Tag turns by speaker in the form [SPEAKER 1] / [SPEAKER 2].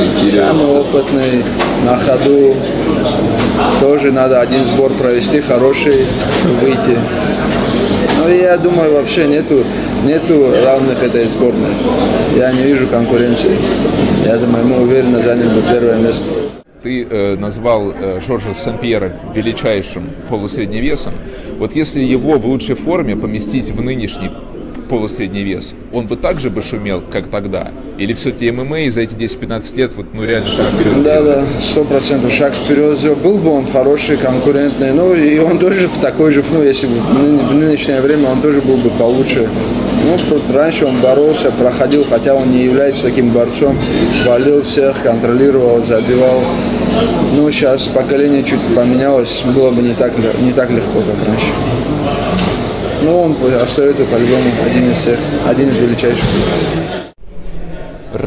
[SPEAKER 1] опытный?
[SPEAKER 2] Самый опытный, на ходу. Тоже надо один сбор провести, хороший, выйти. Но я думаю, вообще нету равных этой сборной. Я не вижу конкуренции. Я думаю, мы уверенно заняли бы первое место.
[SPEAKER 1] Ты назвал Жоржа Сен-Пьера величайшим полусредним весом. Вот если его в лучшей форме поместить в нынешний полусредний вес, он бы также бы шумел, как тогда? Или все-таки ММА за эти 10-15 лет реально шаг вперед?
[SPEAKER 2] Да, 100% шаг вперед сделал. Был бы он хороший, конкурентный. Ну и он тоже в такой же, если бы в нынешнее время он тоже был бы получше. Ну, раньше он боролся, проходил, хотя он не является таким борцом. Валил всех, контролировал, забивал. Ну, сейчас поколение чуть поменялось, было бы не так легко, как раньше. Но он остается по-любому один из величайших.